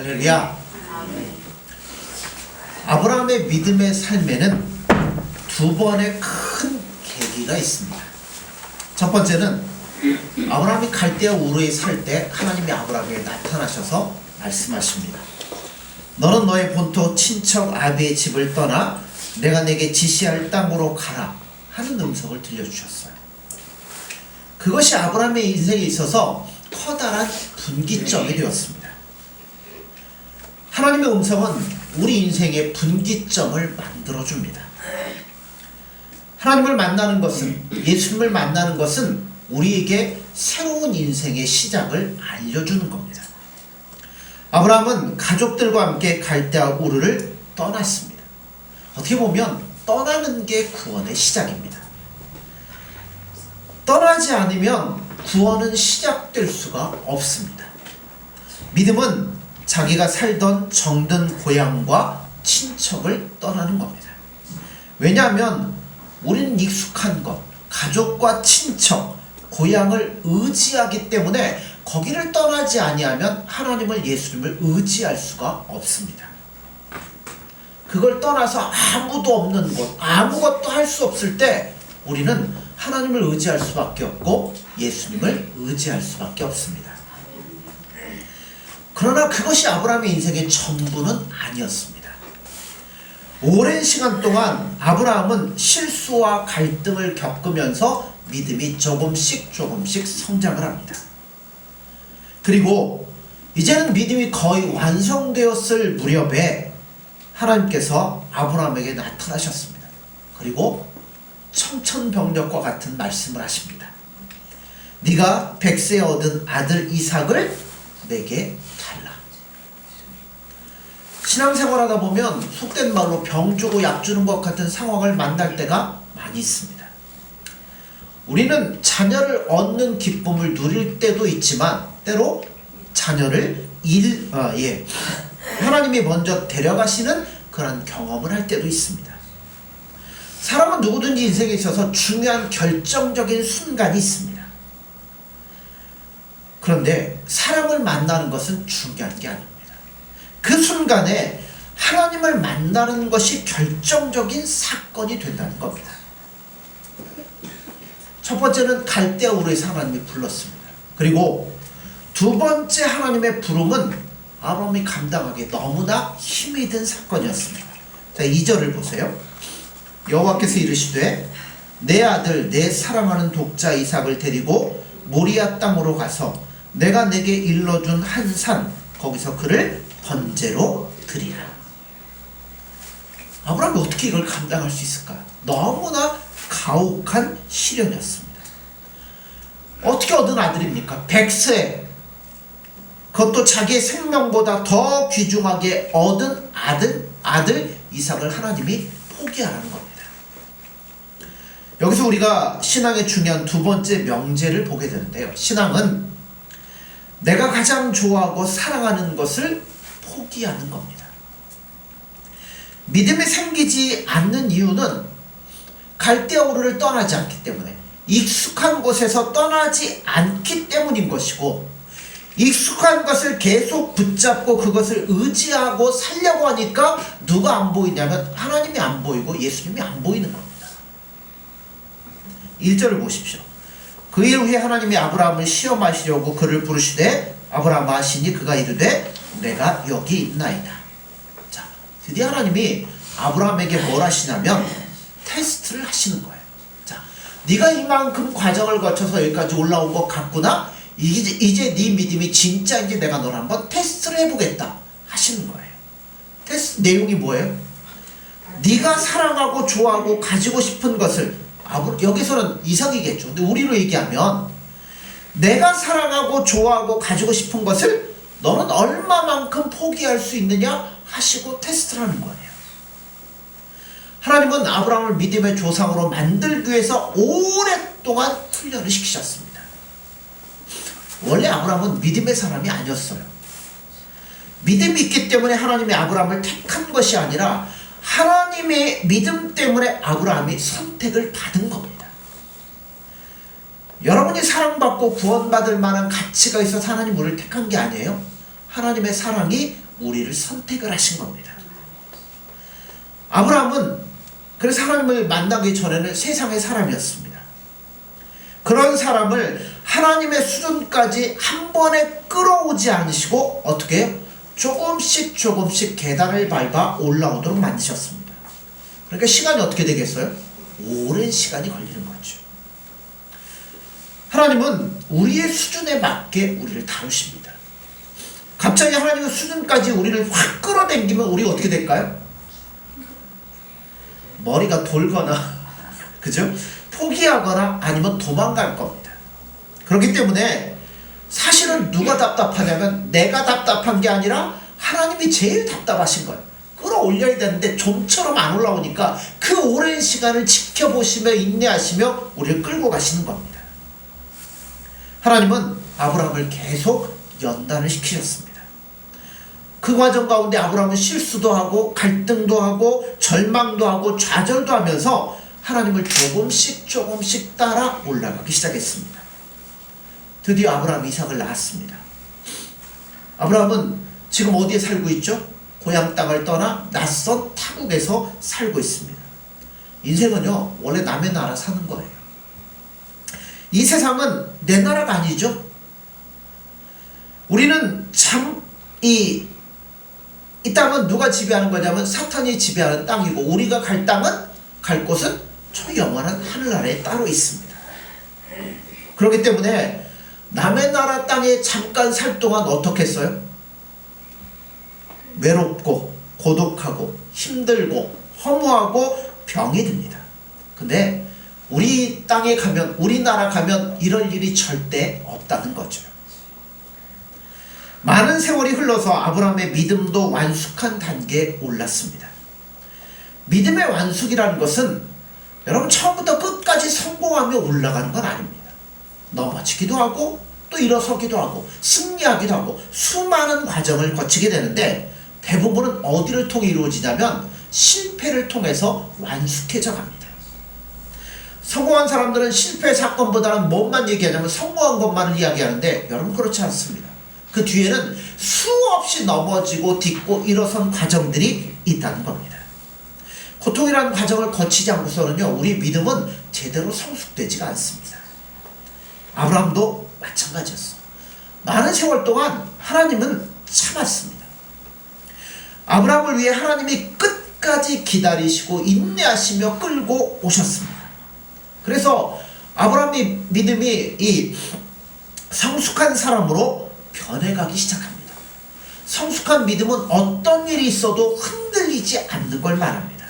할렐루야. 아브라함의 믿음의 삶에는 두 번의 큰 계기가 있습니다. 첫 번째는 아브라함이 갈대아 우르에 살 때 하나님이 아브라함에게 나타나셔서 말씀하십니다. 너는 너의 본토 친척 아비의 집을 떠나 내가 내게 지시할 땅으로 가라 하는 음성을 들려주셨어요. 그것이 아브라함의 인생에 있어서 커다란 분기점이 되었습니다. 하나님의 음성은 우리 인생의 분기점을 만들어줍니다. 하나님을 만나는 것은, 예수님을 만나는 것은 우리에게 새로운 인생의 시작을 알려주는 겁니다. 아브라함은 가족들과 함께 갈대아 우르를 떠났습니다. 어떻게 보면 떠나는 게 구원의 시작입니다. 떠나지 않으면 구원은 시작될 수가 없습니다. 믿음은 자기가 살던 정든 고향과 친척을 떠나는 겁니다. 왜냐하면 우리는 익숙한 것, 가족과 친척, 고향을 의지하기 때문에 거기를 떠나지 아니하면 하나님을, 예수님을 의지할 수가 없습니다. 그걸 떠나서 아무도 없는 곳, 아무것도 할 수 없을 때 우리는 하나님을 의지할 수밖에 없고 예수님을 의지할 수밖에 없습니다. 그러나 그것이 아브라함의 인생의 전부는 아니었습니다. 오랜 시간 동안 아브라함은 실수와 갈등을 겪으면서 믿음이 조금씩 성장을 합니다. 그리고 이제는 믿음이 거의 완성되었을 무렵에 하나님께서 아브라함에게 나타나셨습니다. 그리고 청천벽력과 같은 말씀을 하십니다. 네가 백세에 얻은 아들 이삭을 내게 달라. 신앙생활하다 보면 속된 말로 병 주고 약 주는 것 같은 상황을 만날 때가 많이 있습니다. 우리는 자녀를 얻는 기쁨을 누릴 때도 있지만 때로 자녀를 하나님이 먼저 데려가시는 그런 경험을 할 때도 있습니다. 사람은 누구든지 인생에 있어서 중요한 결정적인 순간이 있습니다. 그런데 사람을 만나는 것은 중요한 게 아닙니다. 그 순간에 하나님을 만나는 것이 결정적인 사건이 된다는 겁니다. 첫 번째는 갈대아 우르에서 하나님이 불렀습니다. 그리고 두 번째 하나님의 부름은 아브라함이 감당하기에 너무나 힘이 든 사건이었습니다. 자, 2절을 보세요. 여호와께서 이르시되 내 아들 내 사랑하는 독자 이삭을 데리고 모리아 땅으로 가서 내가 내게 일러준 한 산 거기서 그를 번제로 드리라. 아브라함이 어떻게 이걸 감당할 수 있을까? 너무나 가혹한 시련이었습니다. 어떻게 얻은 아들입니까? 백세, 그것도 자기의 생명보다 더 귀중하게 얻은 아들 이삭을 하나님이 포기하라는 겁니다. 여기서 우리가 신앙의 중요한 두 번째 명제를 보게 되는데요. 신앙은 내가 가장 좋아하고 사랑하는 것을 포기하는 겁니다. 믿음이 생기지 않는 이유는 갈대아 우르를 떠나지 않기 때문에, 익숙한 곳에서 떠나지 않기 때문인 것이고, 익숙한 것을 계속 붙잡고 그것을 의지하고 살려고 하니까 누가 안 보이냐면 하나님이 안 보이고 예수님이 안 보이는 겁니다. 1절을 보십시오. 그 일 후에 하나님이 아브라함을 시험하시려고 그를 부르시되 아브라함아 하시니 그가 이르되 내가 여기 있나이다. 자, 드디어 하나님이 아브라함에게 뭘 하시냐면 테스트를 하시는 거예요. 자, 네가 이만큼 과정을 거쳐서 여기까지 올라온 것 같구나. 이제 네 믿음이 진짜인지 내가 너를 한번 테스트를 해보겠다 하시는 거예요. 테스트 내용이 뭐예요? 네가 사랑하고 좋아하고 가지고 싶은 것을, 여기서는 이삭이겠죠. 근데 우리로 얘기하면 내가 사랑하고 좋아하고 가지고 싶은 것을 너는 얼마만큼 포기할 수 있느냐 하시고 테스트를 하는 거예요. 하나님은 아브라함을 믿음의 조상으로 만들기 위해서 오랫동안 훈련을 시키셨습니다. 원래 아브라함은 믿음의 사람이 아니었어요. 믿음이 있기 때문에 하나님이 아브라함을 택한 것이 아니라 하나님의 믿음 때문에 아브라함이 선택을 받은 겁니다. 여러분이 사랑받고 구원받을 만한 가치가 있어서 하나님 우리를 택한 게 아니에요. 하나님의 사랑이 우리를 선택을 하신 겁니다. 아브라함은 그래서 하나님을 만나기 전에는 세상의 사람이었습니다. 그런 사람을 하나님의 수준까지 한 번에 끌어오지 않으시고 어떻게 해요? 조금씩 조금씩 계단을 밟아 올라오도록 만드셨습니다. 그러니까 시간이 어떻게 되겠어요? 오랜 시간이 걸리는 거죠. 하나님은 우리의 수준에 맞게 우리를 다루십니다. 갑자기 하나님의 수준까지 우리를 확 끌어당기면 우리가 어떻게 될까요? 머리가 돌거나 그죠? 포기하거나 아니면 도망갈 겁니다. 그렇기 때문에 사실은 누가 답답하냐면 내가 답답한 게 아니라 하나님이 제일 답답하신 거예요. 끌어올려야 되는데 좀처럼 안 올라오니까 그 오랜 시간을 지켜보시며 인내하시며 우리를 끌고 가시는 겁니다. 하나님은 아브라함을 계속 연단을 시키셨습니다. 그 과정 가운데 아브라함은 실수도 하고 갈등도 하고 절망도 하고 좌절도 하면서 하나님을 조금씩 조금씩 따라 올라가기 시작했습니다. 드디어 아브라함이 이삭을 낳았습니다. 아브라함은 지금 어디에 살고 있죠? 고향 땅을 떠나 낯선 타국에서 살고 있습니다. 인생은요 원래 남의 나라 사는 거예요. 이 세상은 내 나라가 아니죠. 우리는 참 이 땅은 누가 지배하는 거냐면 사탄이 지배하는 땅이고 우리가 갈 땅은 갈 곳은 초영원한 하늘나라에 따로 있습니다. 그렇기 때문에 남의 나라 땅에 잠깐 살 동안 어떻게 했어요? 외롭고 고독하고 힘들고 허무하고 병이 듭니다. 근데 우리 땅에 가면 우리나라 가면 이럴 일이 절대 없다는 거죠. 많은 세월이 흘러서 아브라함의 믿음도 완숙한 단계에 올랐습니다. 믿음의 완숙이라는 것은 여러분 처음부터 끝까지 성공하며 올라가는 건 아닙니다. 넘어지기도 하고 또 일어서기도 하고 승리하기도 하고 수많은 과정을 거치게 되는데 대부분은 어디를 통해 이루어지냐면 실패를 통해서 완숙해져 갑니다. 성공한 사람들은 실패 사건보다는 뭐만 얘기하냐면 성공한 것만을 이야기하는데 여러분 그렇지 않습니다. 그 뒤에는 수없이 넘어지고 딛고 일어선 과정들이 있다는 겁니다. 고통이라는 과정을 거치지 않고서는요 우리 믿음은 제대로 성숙되지가 않습니다. 아브라함도 마찬가지였어. 많은 세월 동안 하나님은 참았습니다. 아브라함을 위해 하나님이 끝까지 기다리시고 인내하시며 끌고 오셨습니다. 그래서 아브라함의 믿음이 이 성숙한 사람으로 변해가기 시작합니다. 성숙한 믿음은 어떤 일이 있어도 흔들리지 않는 걸 말합니다.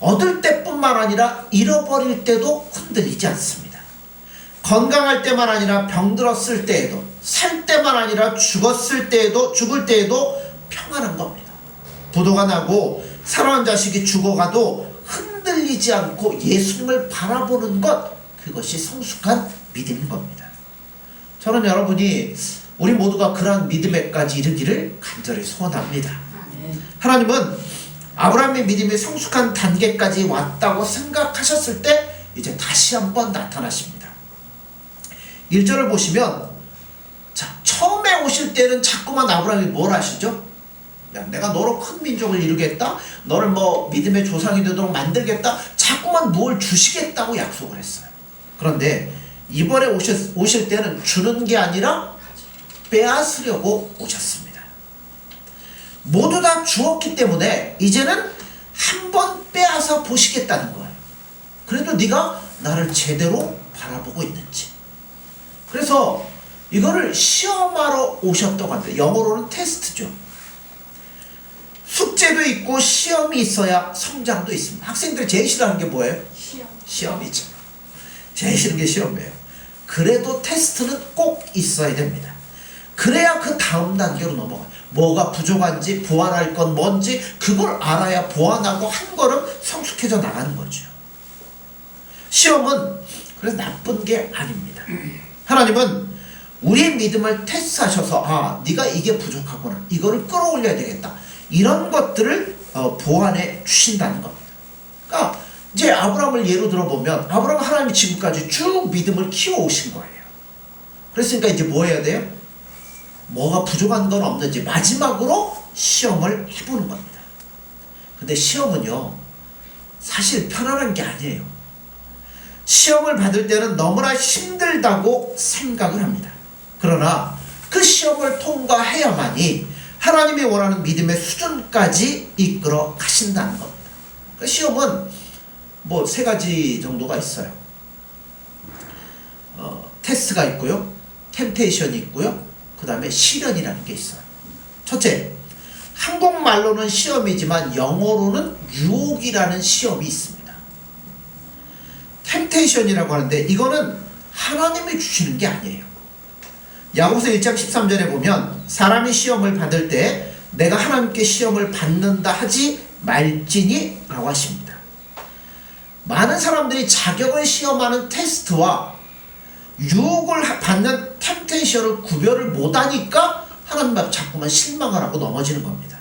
얻을 때뿐만 아니라 잃어버릴 때도 흔들리지 않습니다. 건강할 때만 아니라 병들었을 때에도 살 때만 아니라 죽을 때에도 평안한 겁니다. 부도가 나고 사랑하는 자식이 죽어가도 흔들리지 않고 예수님을 바라보는 것, 그것이 성숙한 믿음인 겁니다. 저는 여러분이 우리 모두가 그러한 믿음에까지 이르기를 간절히 소원합니다. 하나님은 아브라함의 믿음이 성숙한 단계까지 왔다고 생각하셨을 때 이제 다시 한번 나타나십니다. 1절을 보시면 자, 처음에 오실 때는 자꾸만 아브라함이 뭘 하시죠? 야, 내가 너로 큰 민족을 이루겠다, 너를 뭐 믿음의 조상이 되도록 만들겠다, 자꾸만 뭘 주시겠다고 약속을 했어요. 그런데 이번에 오실 때는 주는 게 아니라 빼앗으려고 오셨습니다. 모두 다 주었기 때문에 이제는 한번 빼앗아 보시겠다는 거예요. 그래도 네가 나를 제대로 바라보고 있는지. 그래서 이거를 시험하러 오셨다고 합니다. 영어로는 테스트죠. 숙제도 있고 시험이 있어야 성장도 있습니다. 학생들이 제일 싫어하는 게 뭐예요? 시험이죠. 제일 싫은 게 시험이에요. 그래도 테스트는 꼭 있어야 됩니다. 그래야 그 다음 단계로 넘어가요. 뭐가 부족한지 보완할 건 뭔지 그걸 알아야 보완하고 한 걸음 성숙해져 나가는 거죠. 시험은 그래서 나쁜 게 아닙니다. 하나님은 우리의 믿음을 테스트하셔서 아, 네가 이게 부족하구나, 이거를 끌어올려야 되겠다, 이런 것들을 보완해 주신다는 겁니다. 그러니까 이제 아브라함을 예로 들어보면 아브라함은 하나님이 지금까지 쭉 믿음을 키워오신 거예요. 그랬으니까 이제 뭐 해야 돼요? 뭐가 부족한 건 없는지 마지막으로 시험을 해보는 겁니다. 근데 시험은요, 사실 편안한 게 아니에요. 시험을 받을 때는 너무나 힘들다고 생각을 합니다. 그러나 그 시험을 통과해야만이 하나님이 원하는 믿음의 수준까지 이끌어 가신다는 겁니다. 그 시험은 뭐 세 가지 정도가 있어요. 테스트가 있고요, 템테이션이 있고요, 그 다음에 시련이라는 게 있어요. 첫째, 한국말로는 시험이지만 영어로는 유혹이라는 시험이 있습니다. 템테이션이라고 하는데 이거는 하나님이 주시는 게 아니에요. 야고보서 1장 13절에 보면 사람이 시험을 받을 때 내가 하나님께 시험을 받는다 하지 말지니 라고 하십니다. 많은 사람들이 자격을 시험하는 테스트와 유혹을 받는 템테이션을 구별을 못하니까 하나님 앞에 자꾸만 실망을 하고 넘어지는 겁니다.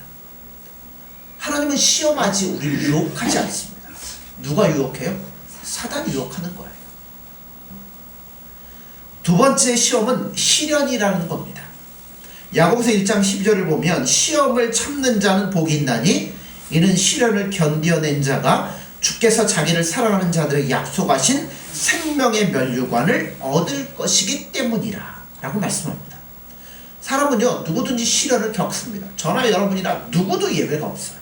하나님은 시험하지 우리를 유혹하지 않습니다. 누가 유혹해요? 사단이 유혹하는 거예요. 두 번째 시험은 시련이라는 겁니다. 야고보서 1장 12절을 보면 시험을 참는 자는 복이 있나니 이는 시련을 견뎌낸 자가 주께서 자기를 사랑하는 자들에게 약속하신 생명의 면류관을 얻을 것이기 때문이라 라고 말씀합니다. 사람은요, 누구든지 시련을 겪습니다. 저나 여러분이나 누구도 예외가 없어요.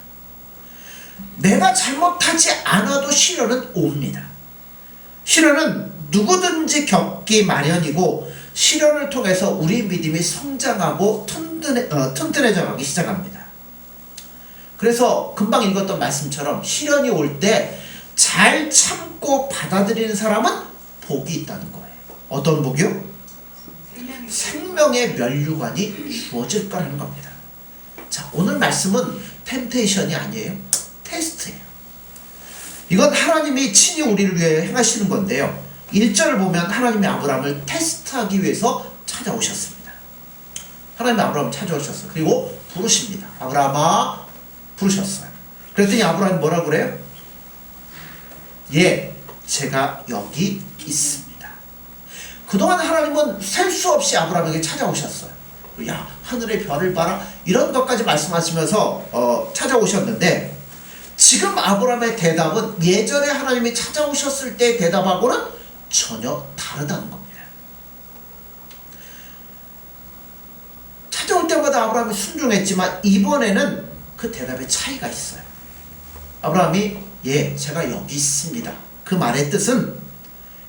내가 잘못하지 않아도 시련은 옵니다. 시련은 누구든지 겪기 마련이고 시련을 통해서 우리 믿음이 성장하고 튼튼해져 가기 시작합니다. 그래서 금방 읽었던 말씀처럼 시련이 올 때 잘 참고 받아들이는 사람은 복이 있다는 거예요. 어떤 복이요? 생명의 면류관이 주어질 거라는 겁니다. 자, 오늘 말씀은 템테이션이 아니에요. 테스트예요. 이건 하나님이 친히 우리를 위해 행하시는 건데요. 1절을 보면 하나님이 아브라함을 테스트하기 위해서 찾아오셨습니다. 하나님이 아브라함을 찾아오셨어요. 그리고 부르십니다. 아브라함아, 부르셨어요. 그랬더니 아브라함이 뭐라고 그래요? 예, 제가 여기 있습니다. 그동안 하나님은 셀 수 없이 아브라함에게 찾아오셨어요. 야, 하늘의 별을 봐라, 이런 것까지 말씀하시면서 찾아오셨는데, 지금 아브라함의 대답은 예전에 하나님이 찾아오셨을 때 대답하고는 전혀 다르다는 겁니다. 찾아올 때마다 아브라함이 순종했지만 이번에는 그 대답에 차이가 있어요. 아브라함이 예, 제가 여기 있습니다. 그 말의 뜻은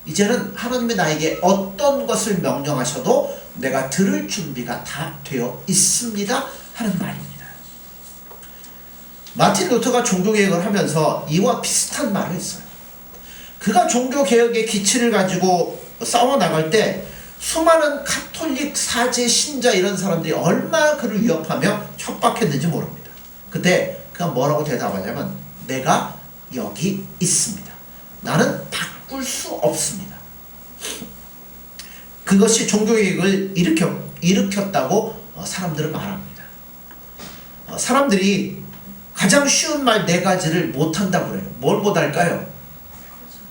이제는 하나님이 나에게 어떤 것을 명령하셔도 내가 들을 준비가 다 되어 있습니다 하는 말입니다. 마틴 루터가 종교개혁을 하면서 이와 비슷한 말을 했어요. 그가 종교개혁의 기치를 가지고 싸워나갈 때 수많은 카톨릭 사제 신자 이런 사람들이 얼마나 그를 위협하며 협박했는지 모릅니다. 그때 그가 뭐라고 대답하냐면 내가 여기 있습니다. 나는 바꿀 수 없습니다. 그것이 종교개혁을 일으켰다고 사람들은 말합니다. 사람들이 가장 쉬운 말 4가지를 못한다고 그래요. 뭘 못할까요?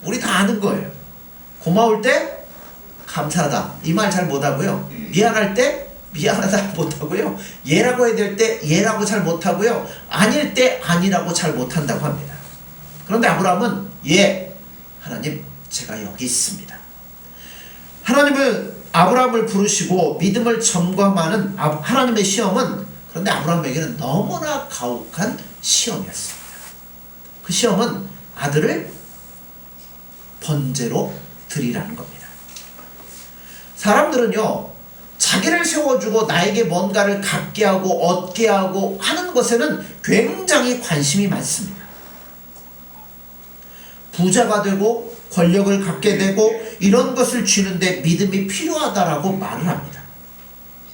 우리 다 아는 거예요. 고마울 때 감사하다, 이 말 잘 못하고요. 미안할 때 미안하다 못하고요. 예라고 해야 될 때 예라고 잘 못하고요. 아닐 때 아니라고 잘 못한다고 합니다. 그런데 아브라함은 예, 하나님 제가 여기 있습니다. 하나님은 아브라함을 부르시고 믿음을 점검하는 하나님의 시험은, 그런데 아브라함에게는 너무나 가혹한 시험이었습니다. 그 시험은 아들을 번제로 드리라는 겁니다. 사람들은요, 자기를 세워주고 나에게 뭔가를 갖게 하고 얻게 하고 하는 것에는 굉장히 관심이 많습니다. 부자가 되고 권력을 갖게 되고 이런 것을 주는데 믿음이 필요하다라고 말을 합니다.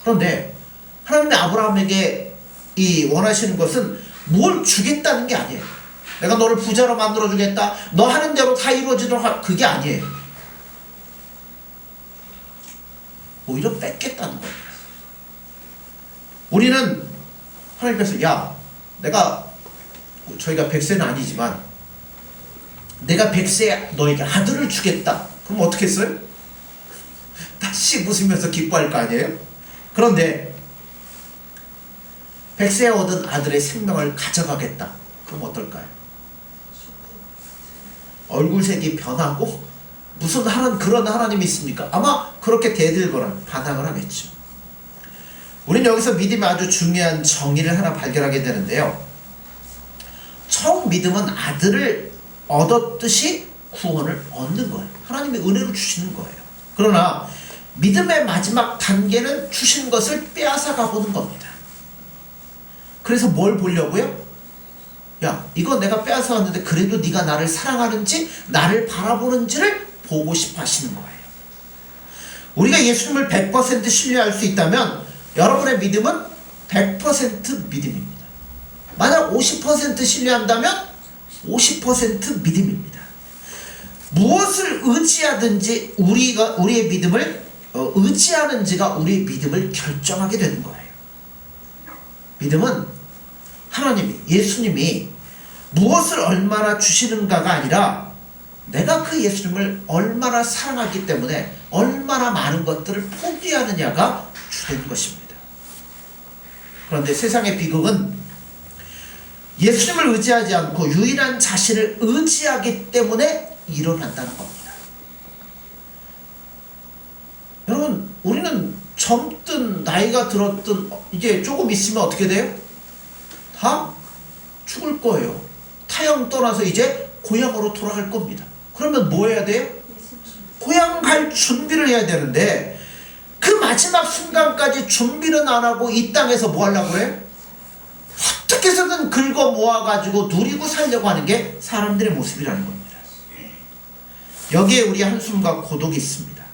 그런데 하나님이 아브라함에게 원하시는 것은 뭘 주겠다는 게 아니에요. 내가 너를 부자로 만들어 주겠다, 너 하는 대로 다 이루어지도록, 그게 아니에요. 오히려 뺏겠다는 거예요. 우리는 하나님께서 야, 저희가 100세는 아니지만 내가 100세 너에게 아들을 주겠다. 그럼 어떻게 했어요? 다시 웃으면서 기뻐할 거 아니에요? 그런데 백세 얻은 아들의 생명을 가져가겠다. 그럼 어떨까요? 얼굴색이 변하고 무슨 그런 하나님이 있습니까? 아마 그렇게 대들거나 반항을 하겠죠. 우리는 여기서 믿음이 아주 중요한 정의를 하나 발견하게 되는데요. 처음 믿음은 아들을 얻었듯이 구원을 얻는 거예요. 하나님이 은혜로 주시는 거예요. 그러나 믿음의 마지막 단계는 주신 것을 빼앗아가 보는 겁니다. 그래서 뭘 보려고요? 야, 이거 내가 빼앗아 왔는데 그래도 네가 나를 사랑하는지 나를 바라보는지를 보고 싶어 하시는 거예요. 우리가 예수님을 100% 신뢰할 수 있다면 여러분의 믿음은 100% 믿음입니다. 만약 50% 신뢰한다면 50% 믿음입니다. 무엇을 의지하든지 우리의 믿음을 의지하는지가 우리의 믿음을 결정하게 되는 거예요. 믿음은 하나님이, 예수님이 무엇을 얼마나 주시는가가 아니라 내가 그 예수님을 얼마나 사랑하기 때문에 얼마나 많은 것들을 포기하느냐가 주된 것입니다. 그런데 세상의 비극은 예수님을 의지하지 않고 유일한 자신을 의지하기 때문에 일어난다는 겁니다. 여러분, 우리는 젊든 나이가 들었든 이제 조금 있으면 어떻게 돼요? 다 죽을 거예요. 타영 떠나서 이제 고향으로 돌아갈 겁니다. 그러면 뭐 해야 돼요? 고향 갈 준비를 해야 되는데 그 마지막 순간까지 준비는 안 하고 이 땅에서 뭐 하려고 해요? 어떻게 해서든 긁어 모아가지고 누리고 살려고 하는 게 사람들의 모습이라는 겁니다. 여기에 우리 한숨과 고독이 있습니다.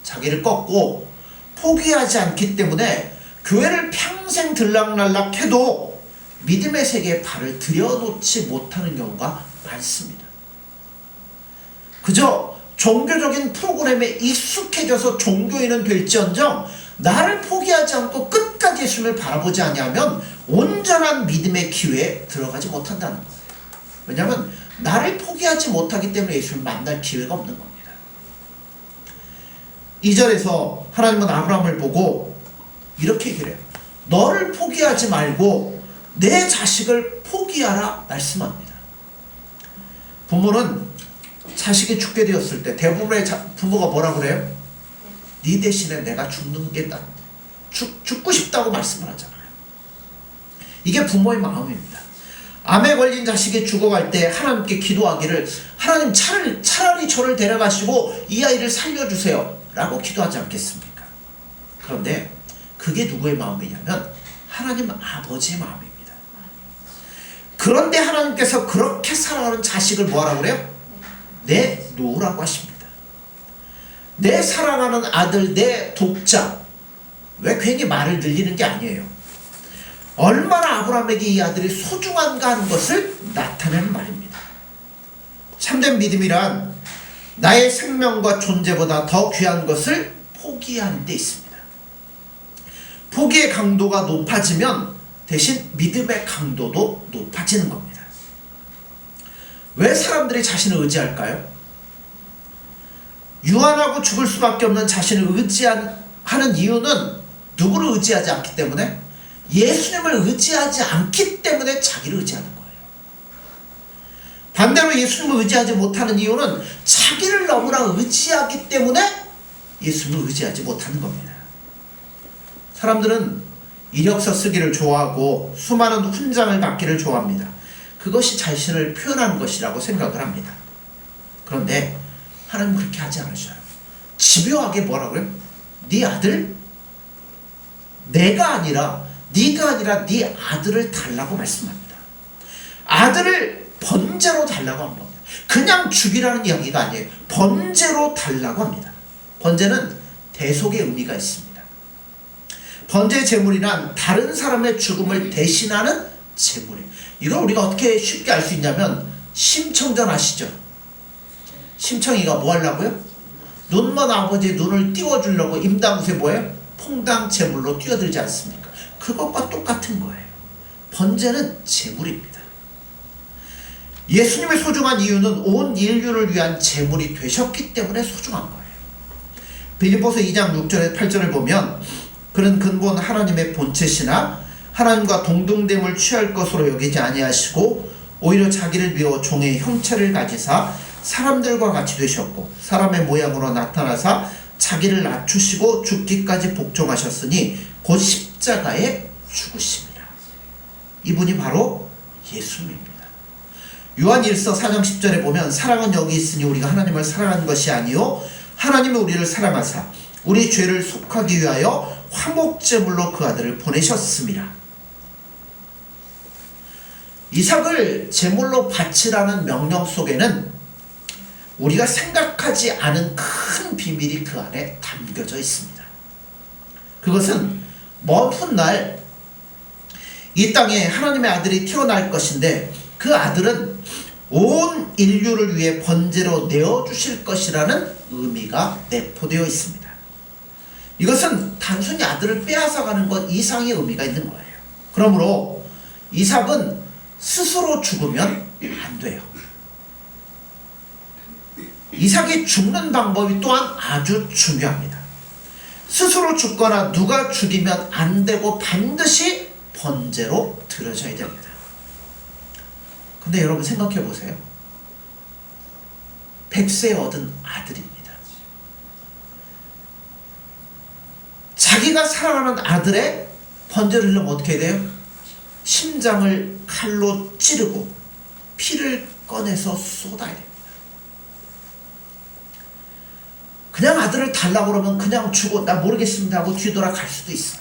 자기를 꺾고 포기하지 않기 때문에 교회를 평생 들락날락 해도 믿음의 세계에 발을 들여놓지 못하는 경우가 많습니다. 그저 종교적인 프로그램에 익숙해져서 종교인은 될지언정 나를 포기하지 않고 끝까지 예수님을 바라보지 아니하면 온전한 믿음의 기회에 들어가지 못한다는 거예요. 왜냐하면 나를 포기하지 못하기 때문에 예수님을 만날 기회가 없는 겁니다. 2절에서 하나님은 아브라함을 보고 이렇게 얘기를 해요. 너를 포기하지 말고 내 자식을 포기하라 말씀합니다. 부모는 자식이 죽게 되었을 때 대부분의 부모가 뭐라 그래요? 네 대신에 내가 죽는 게 낫다. 죽고 싶다고 말씀을 하잖아요. 이게 부모의 마음입니다. 암에 걸린 자식이 죽어갈 때 하나님께 기도하기를 하나님 차라리 저를 데려가시고 이 아이를 살려주세요 라고 기도하지 않겠습니까? 그런데 그게 누구의 마음이냐면 하나님 아버지의 마음입니다. 그런데 하나님께서 그렇게 사랑하는 자식을 뭐하라고 그래요? 내 노라고 하십니다. 내 사랑하는 아들, 내 독자. 왜 괜히 말을 늘리는 게 아니에요. 얼마나 아브라함에게 이 아들이 소중한가 하는 것을 나타내는 말입니다. 참된 믿음이란 나의 생명과 존재보다 더 귀한 것을 포기하는 데 있습니다. 포기의 강도가 높아지면 대신 믿음의 강도도 높아지는 겁니다. 왜 사람들이 자신을 의지할까요? 유한하고 죽을 수밖에 없는 자신을 의지하는 이유는 누구를 의지하지 않기 때문에? 예수님을 의지하지 않기 때문에 자기를 의지하는 거예요. 반대로 예수님을 의지하지 못하는 이유는 자기를 너무나 의지하기 때문에 예수님을 의지하지 못하는 겁니다. 사람들은 이력서 쓰기를 좋아하고 수많은 훈장을 받기를 좋아합니다. 그것이 자신을 표현하는 것이라고 생각을 합니다. 그런데 하나님은 그렇게 하지 않으셔요. 집요하게 뭐라고 그래요? 네 아들? 내가 아니라 네가 아니라 네 아들을 달라고 말씀합니다. 아들을 번제로 달라고 한 겁니다. 그냥 죽이라는 이야기가 아니에요. 번제로 달라고 합니다. 번제는 대속의 의미가 있습니다. 번제 제물이란 다른 사람의 죽음을 대신하는 제물이에요. 이걸 우리가 어떻게 쉽게 알 수 있냐면 심청전 아시죠? 심청이가 뭐 하려고요? 눈먼 아버지의 눈을 띄워주려고 임당구에 뭐예요? 퐁당 제물로 뛰어들지 않습니까? 그것과 똑같은 거예요. 번제는 제물입니다. 예수님의 소중한 이유는 온 인류를 위한 제물이 되셨기 때문에 소중한 거예요. 빌립보서 2장 6절에 8절을 보면 그는 근본 하나님의 본체시나 하나님과 동등됨을 취할 것으로 여기지 아니하시고 오히려 자기를 비워 종의 형체를 가지사 사람들과 같이 되셨고 사람의 모양으로 나타나사 자기를 낮추시고 죽기까지 복종하셨으니 곧 십자가에 죽으심이라. 이분이 바로 예수님입니다. 요한 1서 4장 10절에 보면 사랑은 여기 있으니 우리가 하나님을 사랑한 것이 아니요 하나님이 우리를 사랑하사 우리 죄를 속하기 위하여 화목제물로 그 아들을 보내셨습니다. 이삭을 제물로 바치라는 명령 속에는 우리가 생각하지 않은 큰 비밀이 그 안에 담겨져 있습니다. 그것은 먼 훗날 이 땅에 하나님의 아들이 태어날 것인데 그 아들은 온 인류를 위해 번제로 내어주실 것이라는 의미가 내포되어 있습니다. 이것은 단순히 아들을 빼앗아가는 것 이상의 의미가 있는 거예요. 그러므로 이삭은 스스로 죽으면 안 돼요. 이삭이 죽는 방법이 또한 아주 중요합니다. 스스로 죽거나 누가 죽이면 안 되고 반드시 번제로 드려져야 됩니다. 근데 여러분 생각해 보세요. 100세 얻은 아들입니다. 자기가 사랑하는 아들의 번제를 하려면 어떻게 해야 돼요? 심장을 칼로 찌르고 피를 꺼내서 쏟아야 됩니다. 그냥 아들을 달라고 그러면 그냥 주고 나 모르겠습니다 하고 뒤돌아 갈 수도 있어요.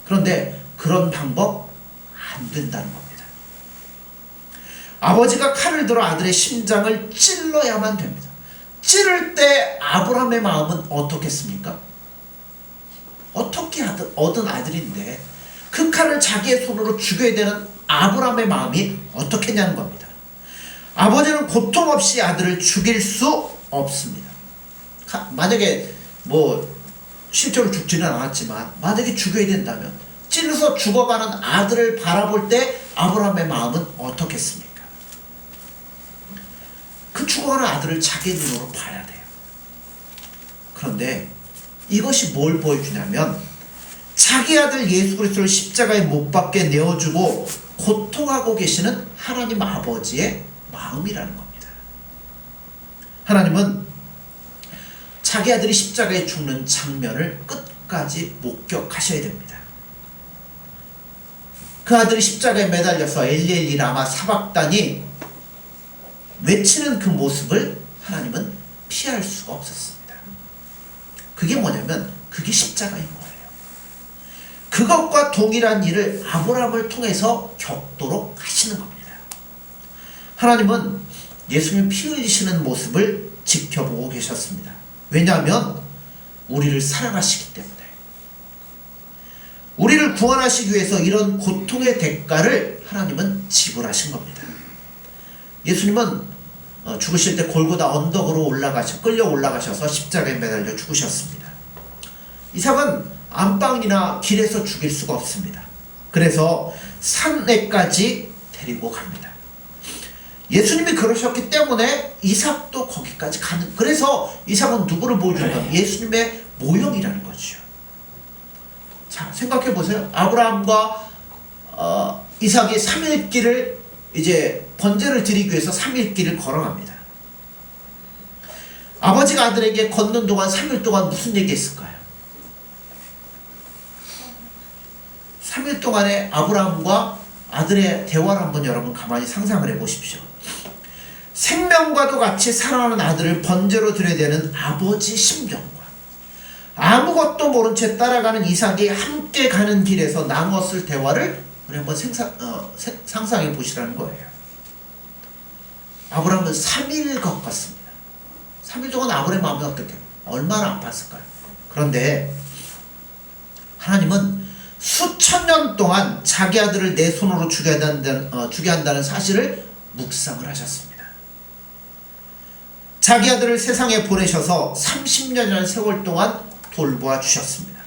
그런데 그런 방법 안 된다는 겁니다. 아버지가 칼을 들어 아들의 심장을 찔러야만 됩니다. 찌를 때 아브라함의 마음은 어떻겠습니까? 어떻게 얻은 아들인데 그 칼을 자기의 손으로 죽여야 되는 아브라함의 마음이 어떻겠냐는 겁니다. 아버지는 고통 없이 아들을 죽일 수 없습니다. 만약에 실제로 죽지는 않았지만 만약에 죽여야 된다면 찔러서 죽어가는 아들을 바라볼 때 아브라함의 마음은 어떻겠습니까? 그 죽어가는 아들을 자기 눈으로 봐야 돼요. 그런데 이것이 뭘 보여주냐면 자기 아들 예수 그리스도를 십자가에 못 박게 내어주고 고통하고 계시는 하나님 아버지의 마음이라는 겁니다. 하나님은 자기 아들이 십자가에 죽는 장면을 끝까지 목격하셔야 됩니다. 그 아들이 십자가에 매달려서 엘리 엘리 라마 사박다니 외치는 그 모습을 하나님은 피할 수가 없었습니다. 그게 뭐냐면 그게 십자가인 거예요. 그것과 동일한 일을 아브라함을 통해서 겪도록 하시는 겁니다. 하나님은 예수님 피 흘리시는 모습을 지켜보고 계셨습니다. 왜냐하면 우리를 사랑하시기 때문에, 우리를 구원하시기 위해서 이런 고통의 대가를 하나님은 지불하신 겁니다. 예수님은 죽으실 때 골고다 언덕으로 끌려 올라가셔서 십자가에 매달려 죽으셨습니다. 이삭은 안방이나 길에서 죽일 수가 없습니다. 그래서 산에까지 데리고 갑니다. 예수님이 그러셨기 때문에 이삭도 거기까지 가는, 그래서 이삭은 누구를 보여주냐면 예수님의 모형이라는 거죠. 자, 생각해 보세요. 아브라함과 이삭이 3일 길을 이제 번제를 드리기 위해서 3일 길을 걸어갑니다. 아버지가 아들에게 걷는 동안 3일 동안 무슨 얘기했을까요? 3일 동안의 아브라함과 아들의 대화를 한번 여러분 가만히 상상을 해보십시오. 생명과도 같이 사랑하는 아들을 번제로 드려야 되는 아버지 심정과 아무것도 모른 채 따라가는 이삭이 함께 가는 길에서 나눴을 대화를 우리 한번 상상해 보시라는 거예요. 아브라함은 3일 겪었습니다. 3일 동안 아브라함의 마음이 어떻게, 얼마나 아팠을까요? 그런데 하나님은 수천 년 동안 자기 아들을 내 손으로 죽여야 한다는 사실을 묵상을 하셨습니다. 자기 아들을 세상에 보내셔서 30년이라는 세월 동안 돌보아 주셨습니다.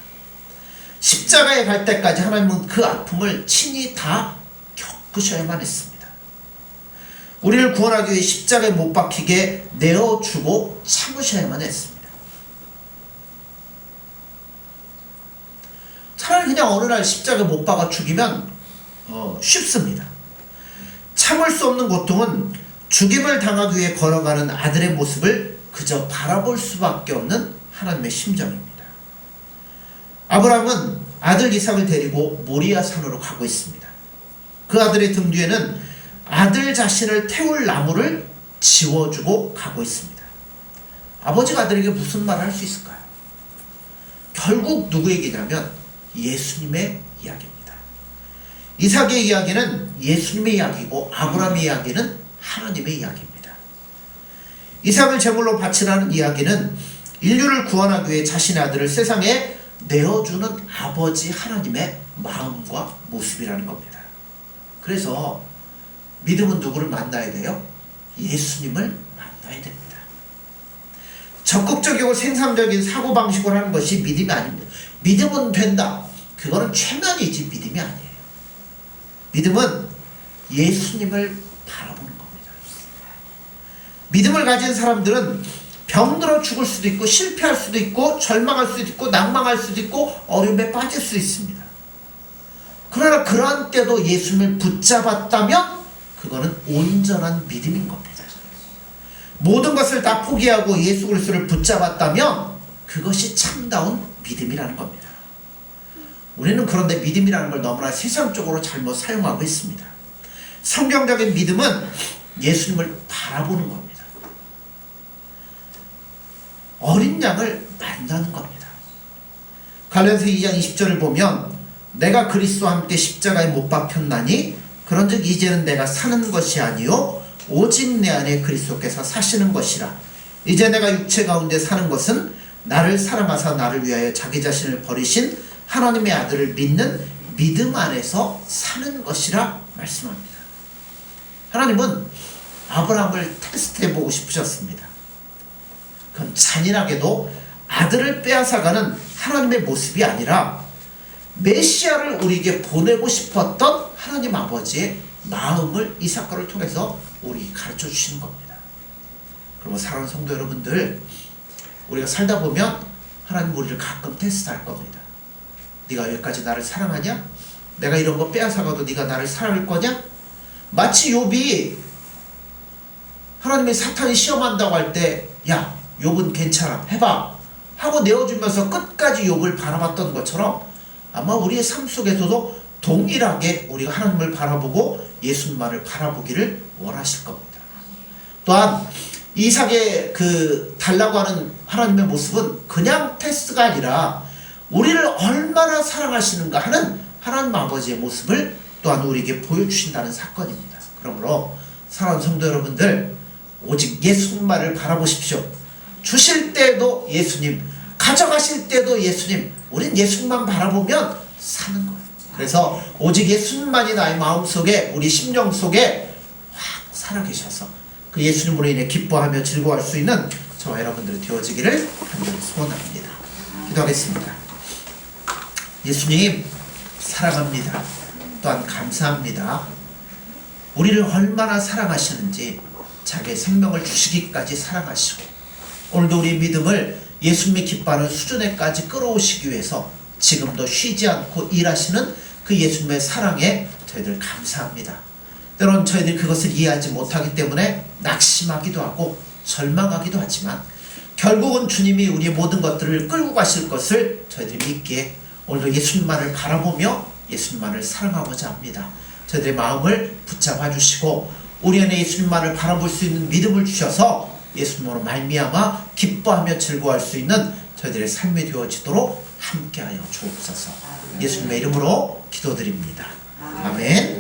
십자가에 갈 때까지 하나님은 그 아픔을 친히 다 겪으셔야만 했습니다. 우리를 구원하기 위해 십자가에 못 박히게 내어주고 참으셔야만 했습니다. 차라리 그냥 그냥 어느 날 십자가에 못 박아 죽이면 쉽습니다. 참을 수 없는 고통은 죽임을 당하기 위해 걸어가는 아들의 모습을 그저 바라볼 수밖에 없는 하나님의 심정입니다. 아브라함은 아들 이삭을 데리고 모리아 산으로 가고 있습니다. 그 아들의 등 뒤에는 아들 자신을 태울 나무를 지워주고 가고 있습니다. 아버지가 아들에게 무슨 말을 할 수 있을까요? 결국 누구의 얘기냐면 예수님의 이야기입니다. 이삭의 이야기는 예수님의 이야기고 아브라함의 이야기는 하나님의 이야기입니다. 이삭을 제물로 바치라는 이야기는 인류를 구원하기 위해 자신의 아들을 세상에 내어주는 아버지 하나님의 마음과 모습이라는 겁니다. 그래서 믿음은 누구를 만나야 돼요? 예수님을 만나야 됩니다. 적극적이고 생산적인 사고방식을 하는 것이 믿음이 아닙니다. 믿음은 된다. 그거는 최면이지 믿음이 아니에요. 믿음은 예수님을 바라보는 겁니다. 믿음을 가진 사람들은 병들어 죽을 수도 있고 실패할 수도 있고 절망할 수도 있고 낭망할 수도 있고 어려움에 빠질 수 있습니다. 그러나 그러한 때도 예수님을 붙잡았다면 그거는 온전한 믿음인 겁니다. 모든 것을 다 포기하고 예수 그리스도를 붙잡았다면 그것이 참다운 믿음이라는 겁니다. 우리는 그런데 믿음이라는 걸 너무나 세상적으로 잘못 사용하고 있습니다. 성경적인 믿음은 예수님을 바라보는 겁니다. 어린 양을 만나는 겁니다. 갈라디아서 2장 20절을 보면 내가 그리스도와 함께 십자가에 못 박혔나니 그런즉 이제는 내가 사는 것이 아니요 오직 내 안에 그리스도께서 사시는 것이라. 이제 내가 육체 가운데 사는 것은 나를 사랑하사 나를 위하여 자기 자신을 버리신 하나님의 아들을 믿는 믿음 안에서 사는 것이라 말씀합니다. 하나님은 아브라함을 테스트해보고 싶으셨습니다. 그건 잔인하게도 아들을 빼앗아가는 하나님의 모습이 아니라 메시아를 우리에게 보내고 싶었던 하나님 아버지의 마음을 이 사건을 통해서 우리 가르쳐 주시는 겁니다. 그리고 사랑하는 성도 여러분들, 우리가 살다 보면 하나님 우리를 가끔 테스트할 겁니다. 네가 여기까지 나를 사랑하냐? 내가 이런 거 빼앗아가도 네가 나를 사랑할 거냐? 마치 욥이 하나님의 사탄이 시험한다고 할 때 야, 욥은 괜찮아, 해봐 하고 내어주면서 끝까지 욥을 바라봤던 것처럼 아마 우리의 삶 속에서도 동일하게 우리가 하나님을 바라보고 예수님만을 바라보기를 원하실 겁니다. 또한 이삭의 달라고 하는 하나님의 모습은 그냥 테스트가 아니라 우리를 얼마나 사랑하시는가 하는 하나님 아버지의 모습을 또한 우리에게 보여주신다는 사건입니다. 그러므로 사랑하는 성도 여러분들, 오직 예수님만을 바라보십시오. 주실 때도 예수님, 가져가실 때도 예수님, 우린 예수님만 바라보면 사는 거예요. 그래서 오직 예수님만이 나의 마음속에, 우리 심령 속에 확 살아계셔서 그 예수님으로 인해 기뻐하며 즐거워할 수 있는 저와 여러분들이 되어지기를 간절히 소원합니다. 기도하겠습니다. 예수님 사랑합니다. 또한 감사합니다. 우리를 얼마나 사랑하시는지 자기의 생명을 주시기까지 사랑하시고 오늘도 우리 믿음을 예수님이 기뻐하는 수준에까지 끌어오시기 위해서 지금도 쉬지 않고 일하시는 그 예수님의 사랑에 저희들 감사합니다. 때론 저희들이 그것을 이해하지 못하기 때문에 낙심하기도 하고 절망하기도 하지만 결국은 주님이 우리의 모든 것들을 끌고 가실 것을 저희들이 믿기에 오늘도 예수님만을 바라보며 예수님만을 사랑하고자 합니다. 저희들의 마음을 붙잡아 주시고 우리 안에 예수님만을 바라볼 수 있는 믿음을 주셔서 예수님으로 말미암아 기뻐하며 즐거워할 수 있는 저희들의 삶이 되어지도록 함께하여 주옵소서. 예수님의 이름으로 기도드립니다. 아멘.